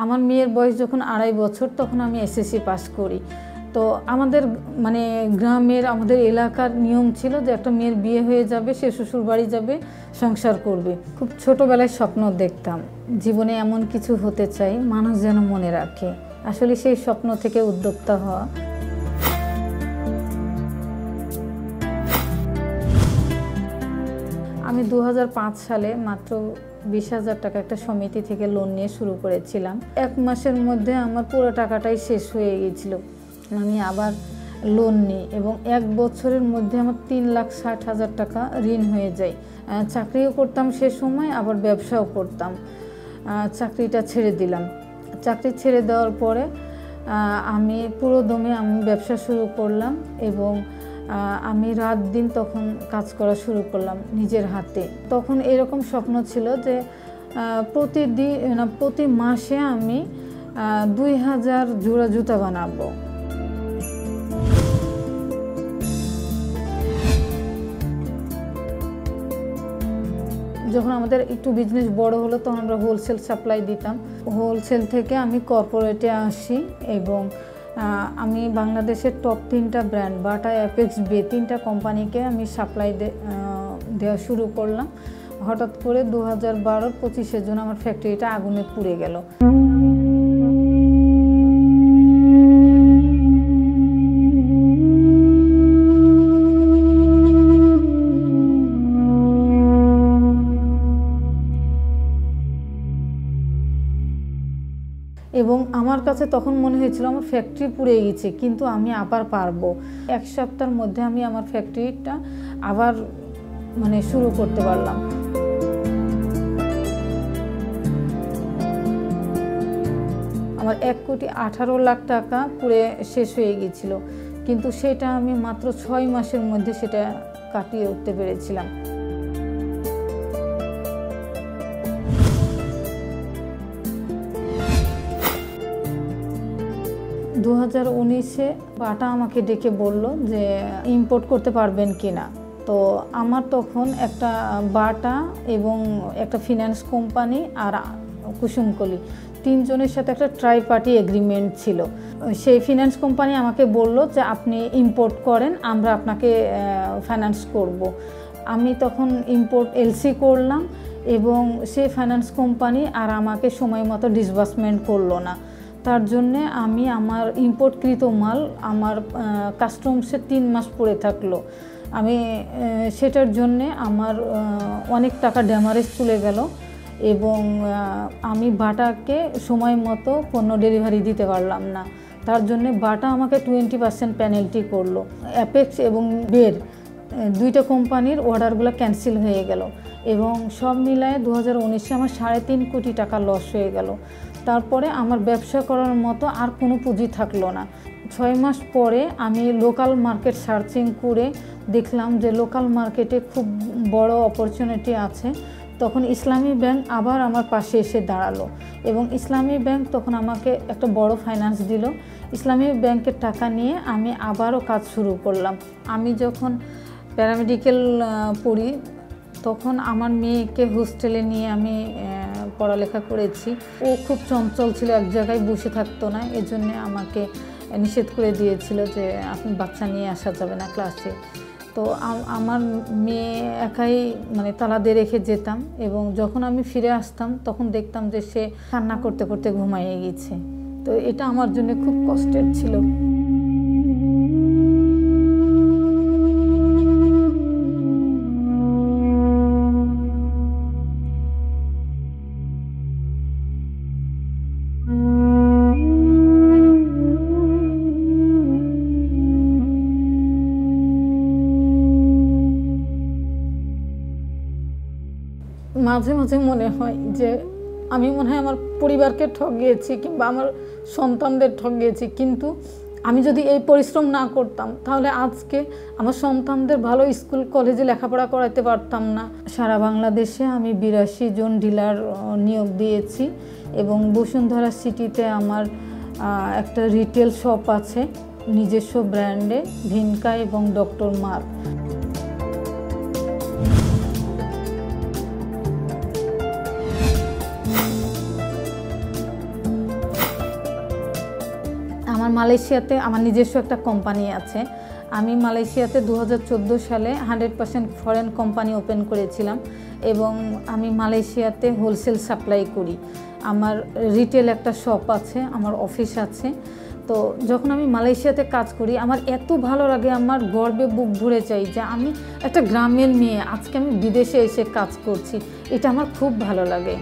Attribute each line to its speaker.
Speaker 1: আমার মেয়ের বয়স যখন 2.5 বছর তখন আমি এসএসসি পাস করি। তো আমাদের মানে গ্রামের আমাদের এলাকার নিয়ম ছিল যে একটা মেয়ের বিয়ে হয়ে যাবে, সে শ্বশুর বাড়ি যাবে, সংসার করবে। খুব ছোটোবেলায় স্বপ্ন দেখতাম জীবনে এমন কিছু হতে চাই মানুষ যেন মনে রাখে। আসলে সেই স্বপ্ন থেকে উদ্যোক্তা হওয়া। আমি 2005 সালে মাত্র 20,000 টাকা একটা সমিতি থেকে লোন নিয়ে শুরু করেছিলাম। 1 মাসের মধ্যে আমার পুরো টাকাটাই শেষ হয়ে গিয়েছিল। আমি আবার লোন নিই এবং 1 বছরের মধ্যে আমার 3,60,000 টাকা ঋণ হয়ে যায়। চাকরিও করতাম সে সময়, আবার ব্যবসাও করতাম। চাকরিটা ছেড়ে দিলাম। চাকরি ছেড়ে দেওয়ার পরে আমি পুরোদমে ব্যবসা শুরু করলাম এবং আমি রাত দিন তখন কাজ করা শুরু করলাম নিজের হাতে। তখন এরকম স্বপ্ন ছিল যে প্রতি মাসে আমি 2,000 জোড়া জুতা বানাবো। যখন আমাদের একটু বিজনেস বড় হলো তখন আমরা হোলসেল সাপ্লাই দিতাম। হোলসেল থেকে আমি কর্পোরেটে আসি এবং আমি বাংলাদেশের টপ 3টা ব্র্যান্ড বাটা, অ্যাপেক্স, বে 3টা কোম্পানিকে আমি সাপ্লাই দেওয়া শুরু করলাম। হঠাৎ করে 2012-25 জন্য আমার ফ্যাক্টরিটা আগুনে পুড়ে গেল। এবং আমার কাছে তখন মনে হয়েছিল আমার ফ্যাক্টরি পুড়ে গেছে, কিন্তু আমি আবার পারবো। 1 সপ্তাহের মধ্যে আমি আমার ফ্যাক্টরিটা আবার শুরু করতে পারলাম। আমার 1,18,00,000 টাকা পুড়ে শেষ হয়ে গিয়েছিল, কিন্তু সেটা আমি মাত্র 6 মাসের মধ্যে সেটা কাটিয়ে উঠতে পেরেছিলাম। 2019-এ বাটা আমাকে ডেকে বলল যে ইম্পোর্ট করতে পারবেন কিনা। তো আমার তখন একটা বাটা এবং একটা ফিন্যান্স কোম্পানি আর কুসুমকলি 3 জনের সাথে একটা ট্রাই পার্টি এগ্রিমেন্ট ছিল। সেই ফিন্যান্স কোম্পানি আমাকে বলল যে আপনি ইম্পোর্ট করেন, আমরা আপনাকে ফাইন্যান্স করব। আমি তখন ইম্পোর্ট এলসি করলাম এবং সেই ফাইন্যান্স কোম্পানি আর আমাকে সময় মতো ডিসবার্সমেন্ট করলো না। তার জন্যে আমি আমার ইম্পোর্টকৃত মাল আমার কাস্টমসে 3 মাস পড়ে থাকলো। আমি সেটার জন্যে আমার অনেক টাকা ড্যামারেজ চলে গেল এবং আমি বাটাকে সময় মতো পণ্য ডেলিভারি দিতে পারলাম না। তার জন্যে বাটা আমাকে 20% পেনাল্টি করলো। অ্যাপেক্স এবং বের 2টা কোম্পানির অর্ডারগুলো ক্যান্সেল হয়ে গেল এবং সব মিলায় 2019-এ আমার 3.5 কোটি টাকা লস হয়ে গেল। তারপরে আমার ব্যবসা করার মতো আর কোনো পুঁজি থাকলো না। 6 মাস পরে আমি লোকাল মার্কেট সার্চিং করে দেখলাম যে লোকাল মার্কেটে খুব বড় অপরচুনিটি আছে। তখন ইসলামী ব্যাংক আবার আমার পাশে এসে দাঁড়ালো এবং ইসলামী ব্যাংক তখন আমাকে একটা বড় ফাইন্যান্স দিল। ইসলামী ব্যাংকের টাকা নিয়ে আমি আবারও কাজ শুরু করলাম। আমি যখন প্যারামেডিক্যাল পড়ি তখন আমার মেয়েকে হোস্টেলে নিয়ে আমি পড়ালেখা করেছি। ও খুব চঞ্চল ছিল, এক জায়গায় বসে থাকতো না, এজন্য আমাকে নিষেধ করে দিয়েছিল যে আপনি বাচ্চা নিয়ে আসা যাবে না ক্লাসে। তো আমার মেয়ে একাই তালা দিয়ে রেখে যেতাম এবং যখন আমি ফিরে আসতাম তখন দেখতাম যে সে কান্না করতে করতে ঘুমাইয়ে গেছে। তো এটা আমার জন্য খুব কষ্টের ছিল। মাঝে মাঝে মনে হয় যে আমি মনে হয় আমার পরিবারকে ঠকিয়েছি কিংবা আমার সন্তানদের ঠকিয়েছি, কিন্তু আমি যদি এই পরিশ্রম না করতাম তাহলে আজকে আমার সন্তানদের ভালো স্কুল কলেজে লেখাপড়া করাতে পারতাম না। সারা বাংলাদেশে আমি 82 জন ডিলার নিয়োগ দিয়েছি এবং বসুন্ধরা সিটিতে আমার একটা রিটেল শপ আছে নিজস্ব ব্র্যান্ডে, ভিনকা এবং ডক্টর মার্ক। মালয়েশিয়াতে আমার নিজস্ব একটা কোম্পানি আছে। আমি মালয়েশিয়াতে 2014 সালে 100% ফরেন কোম্পানি ওপেন করেছিলাম এবং আমি মালয়েশিয়াতে হোলসেল সাপ্লাই করি। আমার রিটেল একটা শপ আছে, আমার অফিস আছে। তো যখন আমি মালয়েশিয়াতে কাজ করি আমার এত ভালো লাগে, আমার গর্বে বুক ভরে যাই যে আমি একটা গ্রামের মেয়ে, আজকে আমি বিদেশে এসে কাজ করছি। এটা আমার খুব ভালো লাগে।